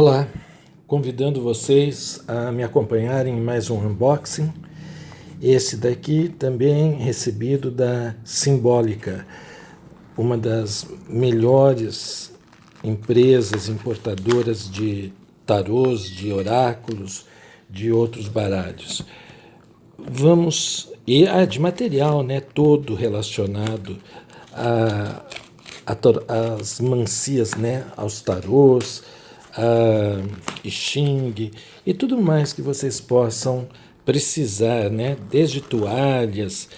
Olá, convidando vocês a me acompanharem em mais um unboxing. Esse daqui também recebido da Simbólica, uma das melhores empresas importadoras de tarôs, de oráculos, de outros baralhos. De material, né, todo relacionado a, às mancias, né, aos tarôs, a I Ching e tudo mais que vocês possam precisar, né, desde toalhas,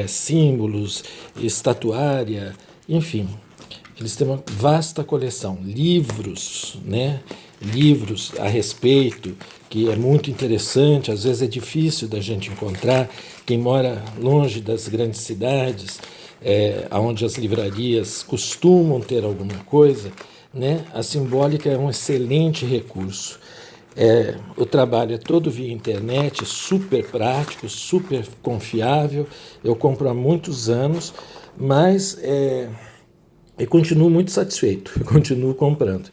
símbolos, estatuária, enfim. Eles têm uma vasta coleção, livros, né? Livros a respeito, que é muito interessante, às vezes é difícil da gente encontrar. Quem mora longe das grandes cidades, onde as livrarias costumam ter alguma coisa, né? A Simbólica é um excelente recurso. O trabalho é todo via internet, super prático, super confiável. Eu compro há muitos anos, mas eu continuo muito satisfeito, eu continuo comprando.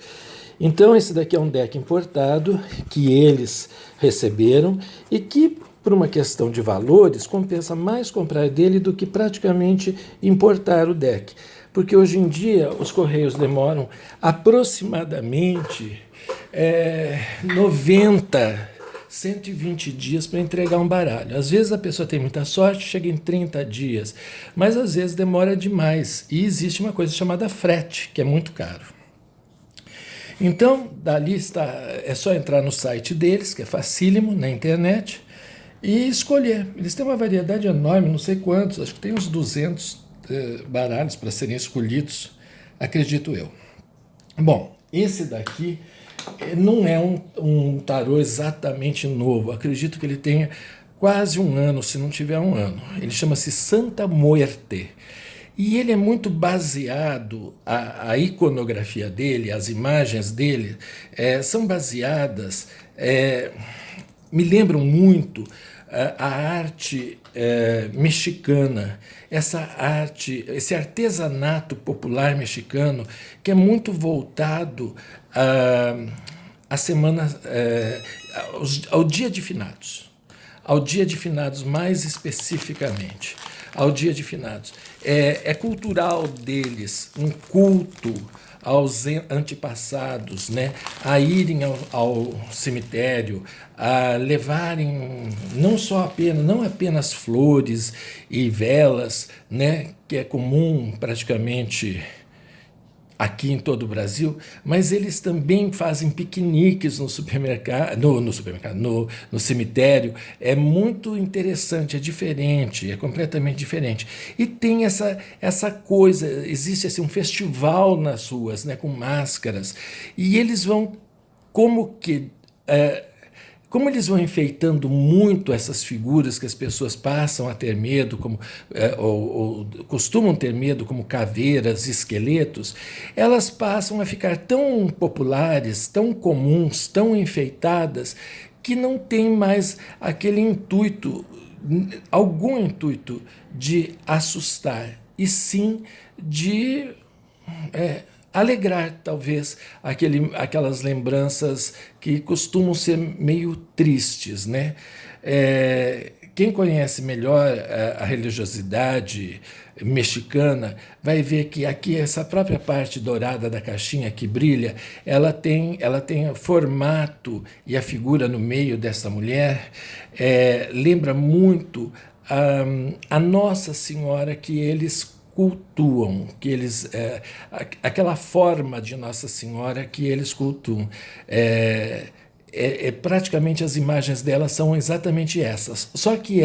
Então esse daqui é um deck importado que eles receberam e que, por uma questão de valores, compensa mais comprar dele do que praticamente importar o deck. Porque hoje em dia os correios demoram aproximadamente 90, 120 dias para entregar um baralho. Às vezes a pessoa tem muita sorte, chega em 30 dias, mas às vezes demora demais. E existe uma coisa chamada frete, que é muito caro. Então, dali é só entrar no site deles, que é facílimo, na internet, e escolher. Eles têm uma variedade enorme, não sei quantos, acho que tem uns 200 baralhos para serem escolhidos, acredito eu. Bom, esse daqui não é um tarô exatamente novo, acredito que ele tenha quase um ano, se não tiver um ano. Ele chama-se Santa Muerte. E ele é muito baseado, a iconografia dele, as imagens dele, são baseadas, me lembram muito a arte mexicana, essa arte, esse artesanato popular mexicano, que é muito voltado à semana, ao Dia de Finados. Ao Dia de Finados, mais especificamente, ao Dia de Finados. É cultural deles um culto aos antepassados, né? A irem ao cemitério, a levarem não apenas flores e velas, né? Que é comum praticamente aqui em todo o Brasil, mas eles também fazem piqueniques no cemitério. É muito interessante, é diferente, é completamente diferente. E tem essa coisa, existe assim, um festival nas ruas, né, com máscaras, e eles vão como eles vão enfeitando muito essas figuras que as pessoas passam a ter medo, ou costumam ter medo, como caveiras, esqueletos, elas passam a ficar tão populares, tão comuns, tão enfeitadas, que não tem mais aquele intuito, algum intuito de assustar, e sim de alegrar, talvez, aquelas lembranças que costumam ser meio tristes, né? Quem conhece melhor a religiosidade mexicana vai ver que aqui essa própria parte dourada da caixinha que brilha, ela tem o formato e a figura no meio dessa mulher, lembra muito a Nossa Senhora que eles cultuam, que eles aquela forma de Nossa Senhora que eles cultuam. Praticamente as imagens dela são exatamente essas. Só que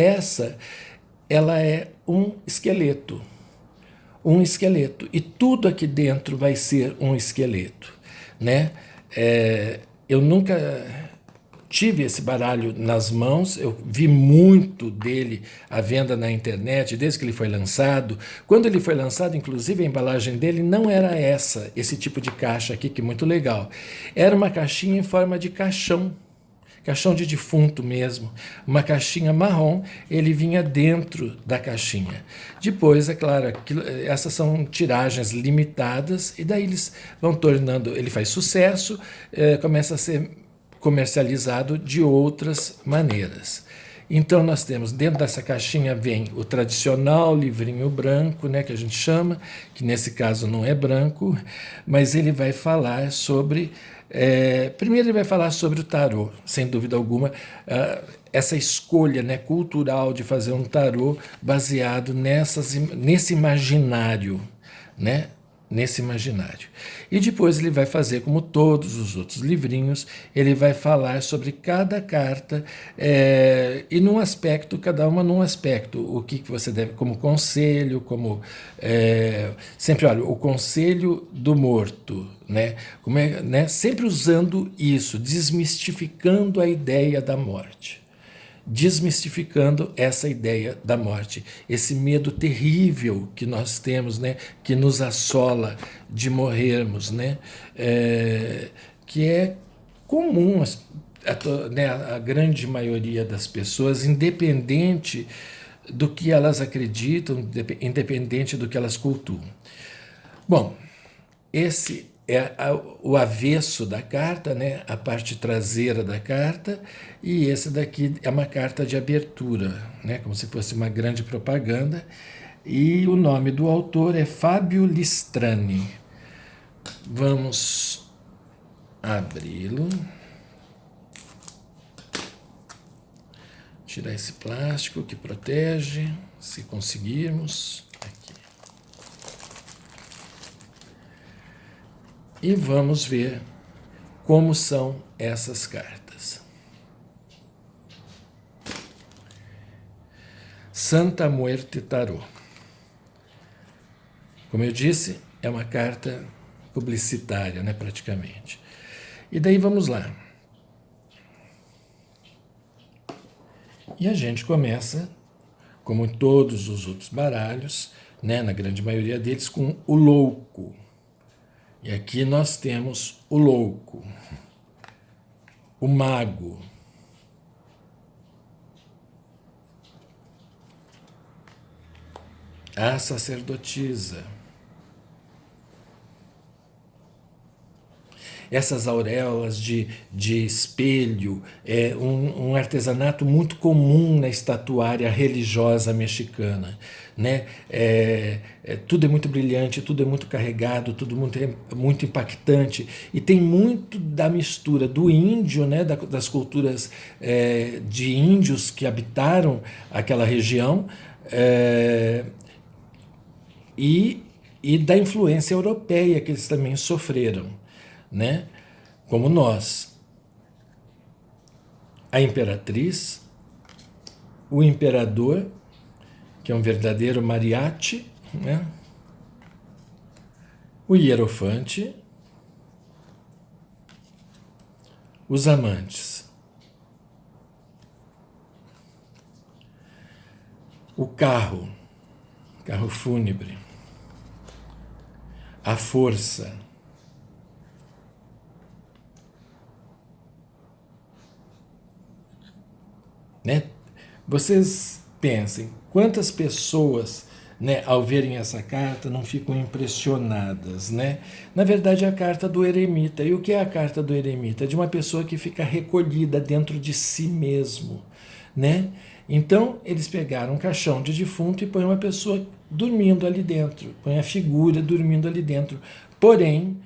ela é um esqueleto, e tudo aqui dentro vai ser um esqueleto, né? Eu nunca tive esse baralho nas mãos, eu vi muito dele à venda na internet, desde que ele foi lançado. Quando ele foi lançado, inclusive, a embalagem dele não era esse tipo de caixa aqui, que é muito legal. Era uma caixinha em forma de caixão, caixão de defunto mesmo, uma caixinha marrom, ele vinha dentro da caixinha. Depois, é claro, essas são tiragens limitadas, e daí eles vão tornando, ele faz sucesso, começa a ser comercializado de outras maneiras. Então nós temos, dentro dessa caixinha vem o tradicional livrinho branco, né, que a gente chama, que nesse caso não é branco, mas ele vai falar sobre, primeiro ele vai falar sobre o tarô, sem dúvida alguma, essa escolha, né, cultural de fazer um tarô baseado nesse imaginário, né, nesse imaginário. E depois ele vai fazer, como todos os outros livrinhos, ele vai falar sobre cada carta, e num aspecto, cada uma num aspecto, o que você deve, como conselho, como sempre, olha, o conselho do morto, né? Né? Sempre usando isso, desmistificando a ideia da morte, desmistificando essa ideia da morte, esse medo terrível que nós temos, né, que nos assola de morrermos, né, que é comum né, a grande maioria das pessoas, independente do que elas acreditam, independente do que elas cultuam. Bom, esse é o avesso da carta, né? A parte traseira da carta, e esse daqui é uma carta de abertura, né? Como se fosse uma grande propaganda. E o nome do autor é Fábio Listrani. Vamos abri-lo. Tirar esse plástico que protege, se conseguirmos. Aqui. E vamos ver como são essas cartas. Santa Muerte Tarô. Como eu disse, é uma carta publicitária, né, praticamente. E daí vamos lá. E a gente começa, como em todos os outros baralhos, né, na grande maioria deles, com o louco. E aqui nós temos o louco, o mago, a sacerdotisa. Essas auréolas de espelho, um artesanato muito comum na estatuária religiosa mexicana, né? Tudo é muito brilhante, tudo é muito carregado, tudo muito impactante, e tem muito da mistura do índio, né? Das culturas de índios que habitaram aquela região, e da influência europeia que eles também sofreram, né? Como nós. A imperatriz, o imperador, que é um verdadeiro mariachi, né? O hierofante, os amantes, o carro fúnebre, a força, né? Vocês pensem, quantas pessoas, né, ao verem essa carta não ficam impressionadas, né? Na verdade é a carta do eremita. E o que é a carta do eremita? De uma pessoa que fica recolhida dentro de si mesmo, né? Então eles pegaram um caixão de defunto e põem uma pessoa dormindo ali dentro, põem a figura dormindo ali dentro, porém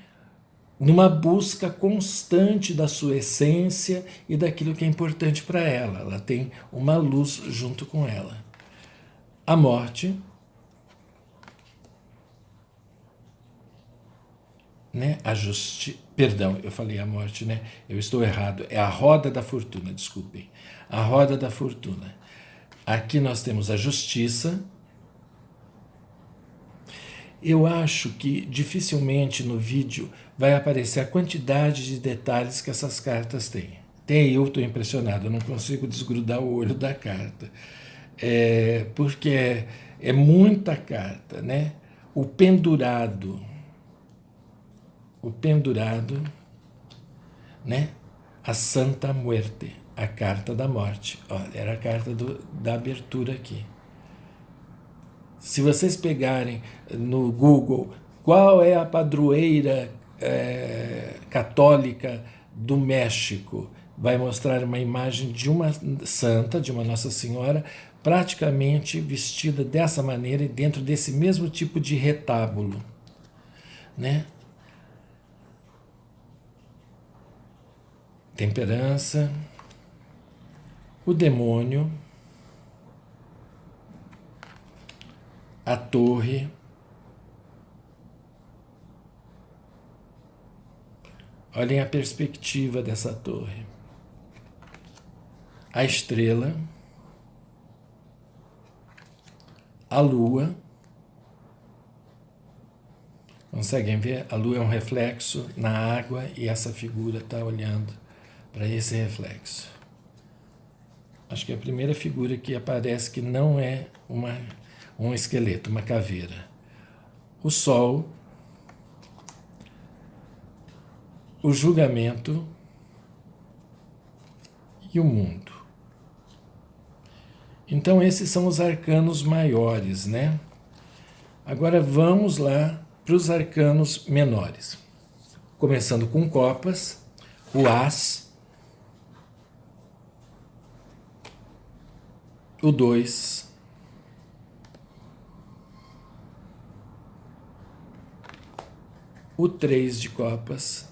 numa busca constante da sua essência e daquilo que é importante para ela. Ela tem uma luz junto com ela. A morte, né? Perdão, eu falei a morte, né? Eu estou errado. É a roda da fortuna, desculpem. A roda da fortuna. Aqui nós temos a justiça. Eu acho que dificilmente no vídeo vai aparecer a quantidade de detalhes que essas cartas têm. Até eu estou impressionado, eu não consigo desgrudar o olho da carta. Porque é muita carta, né? O pendurado, né? A Santa Muerte. a carta da morte. Olha, era a carta da abertura aqui. Se vocês pegarem no Google qual é a padroeira católica do México, vai mostrar uma imagem de uma santa, de uma Nossa Senhora, praticamente vestida dessa maneira e dentro desse mesmo tipo de retábulo, né? Temperança, o demônio, a torre, olhem a perspectiva dessa torre, a estrela, a lua. Conseguem ver? A lua é um reflexo na água e essa figura está olhando para esse reflexo. Acho que é a primeira figura que aparece que não é um esqueleto, uma caveira. O sol, o julgamento e o mundo. Então esses são os arcanos maiores, né? Agora vamos lá para os arcanos menores. Começando com copas, o as, o 2, o 3 de copas,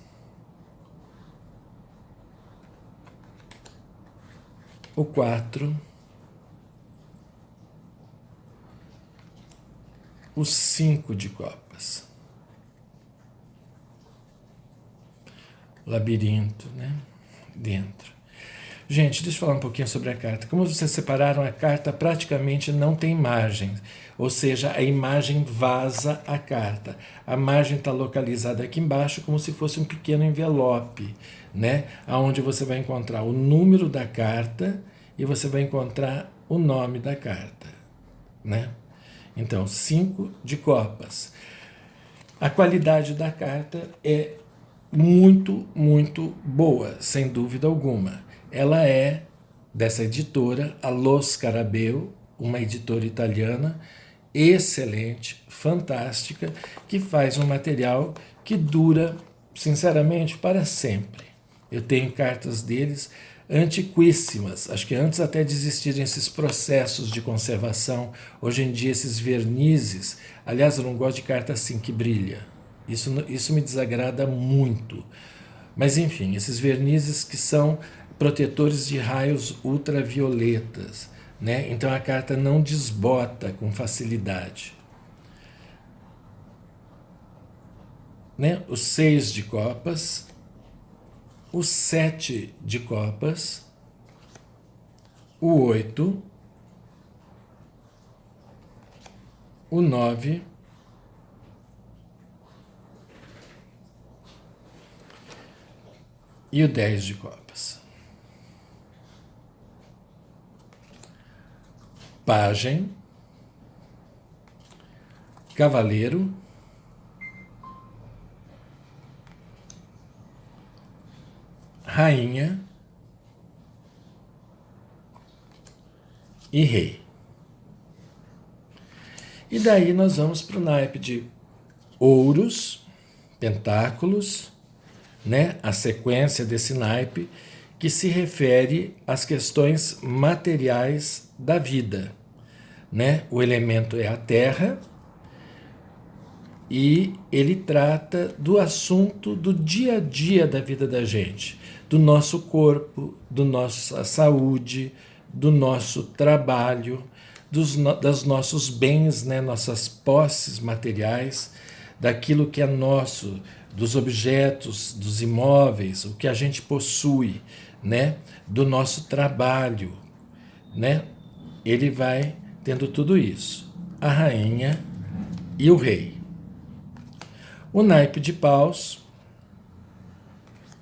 o 4, o 5 de copas. Labirinto, né? Dentro. Gente, deixa eu falar um pouquinho sobre a carta. Como vocês separaram, a carta praticamente não tem margem, ou seja, a imagem vaza a carta. A margem está localizada aqui embaixo como se fosse um pequeno envelope, né? Onde você vai encontrar o número da carta e você vai encontrar o nome da carta, né? Então, 5 de copas. A qualidade da carta é muito, muito boa, sem dúvida alguma. Ela é dessa editora, a Lo Scarabeo, uma editora italiana, excelente, fantástica, que faz um material que dura, sinceramente, para sempre. Eu tenho cartas deles antiquíssimas, acho que antes até de existirem esses processos de conservação, hoje em dia esses vernizes, aliás, eu não gosto de carta assim que brilha, isso me desagrada muito. Mas enfim, esses vernizes que são protetores de raios ultravioletas, né? Então a carta não desbota com facilidade. Né? O 6 de copas, o 7 de copas, o 8, o 9, e o 10 de copas. Pajem, cavaleiro, rainha e rei. E daí nós vamos para o naipe de ouros, pentáculos, né? A sequência desse naipe que se refere às questões materiais da vida, né? O elemento é a terra e ele trata do assunto do dia a dia da vida da gente, do nosso corpo, da nossa saúde, do nosso trabalho, dos nossos bens, né? Nossas posses materiais, daquilo que é nosso, dos objetos, dos imóveis, o que a gente possui, né? Do nosso trabalho, né? Ele vai tendo tudo isso. A rainha e o rei. O naipe de paus,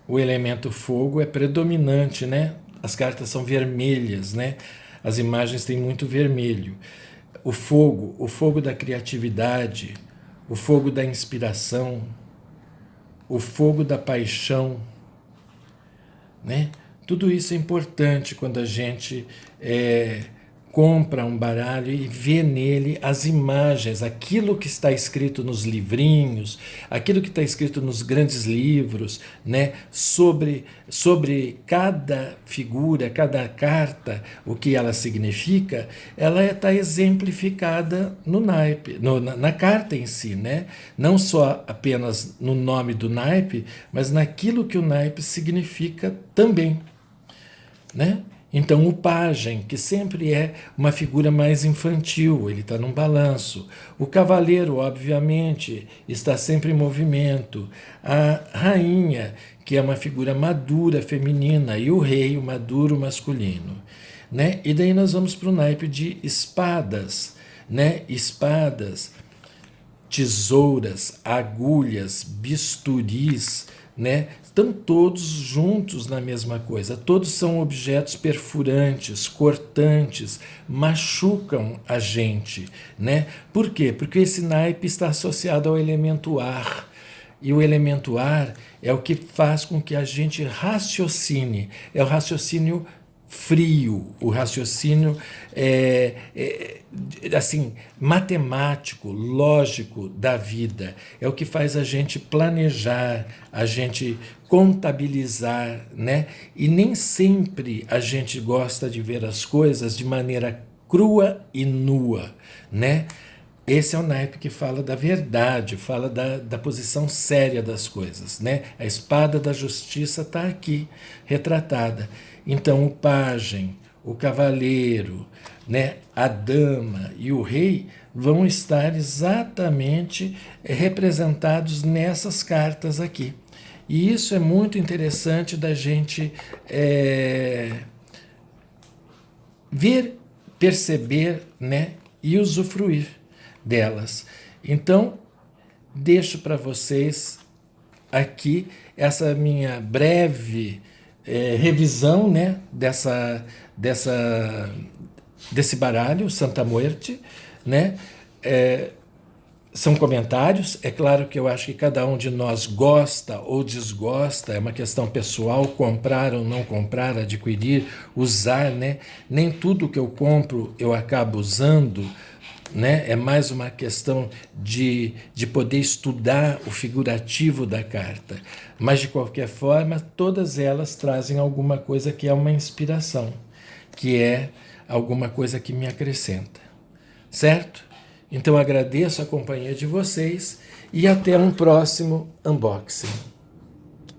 o elemento fogo é predominante, né? As cartas são vermelhas, né? As imagens têm muito vermelho. O fogo da criatividade, o fogo da inspiração, o fogo da paixão, né? Tudo isso é importante quando a gente compra um baralho e vê nele as imagens, aquilo que está escrito nos livrinhos, aquilo que está escrito nos grandes livros, né, sobre cada figura, cada carta, o que ela significa, ela está exemplificada no naipe, na carta em si, né? Não só apenas no nome do naipe, mas naquilo que o naipe significa também, né? Então, o pajem, que sempre é uma figura mais infantil, ele está num balanço. O cavaleiro, obviamente, está sempre em movimento. A rainha, que é uma figura madura feminina, e o rei, o maduro masculino. Né? E daí nós vamos para o naipe de espadas, né? Espadas, tesouras, agulhas, bisturis, né? Estão todos juntos na mesma coisa. Todos são objetos perfurantes, cortantes, machucam a gente, né? Por quê? Porque esse naipe está associado ao elemento ar. E o elemento ar é o que faz com que a gente raciocine. É o raciocínio frio, o raciocínio assim, matemático, lógico da vida. É o que faz a gente planejar, a gente contabilizar, né? E nem sempre a gente gosta de ver as coisas de maneira crua e nua, né? Esse é o naipe que fala da verdade, fala da posição séria das coisas, né? A espada da justiça está aqui, retratada. Então, o pajem, o cavaleiro, né, a dama e o rei vão estar exatamente representados nessas cartas aqui. E isso é muito interessante da gente ver, perceber, né, e usufruir delas. Então, deixo para vocês aqui essa minha breve revisão, né, desse baralho, Santa Muerte, né? São comentários, é claro que eu acho que cada um de nós gosta ou desgosta, é uma questão pessoal, comprar ou não comprar, adquirir, usar, né? Nem tudo que eu compro eu acabo usando, né? É mais uma questão de poder estudar o figurativo da carta. Mas, de qualquer forma, todas elas trazem alguma coisa que é uma inspiração, que é alguma coisa que me acrescenta. Certo? Então agradeço a companhia de vocês e até um próximo unboxing.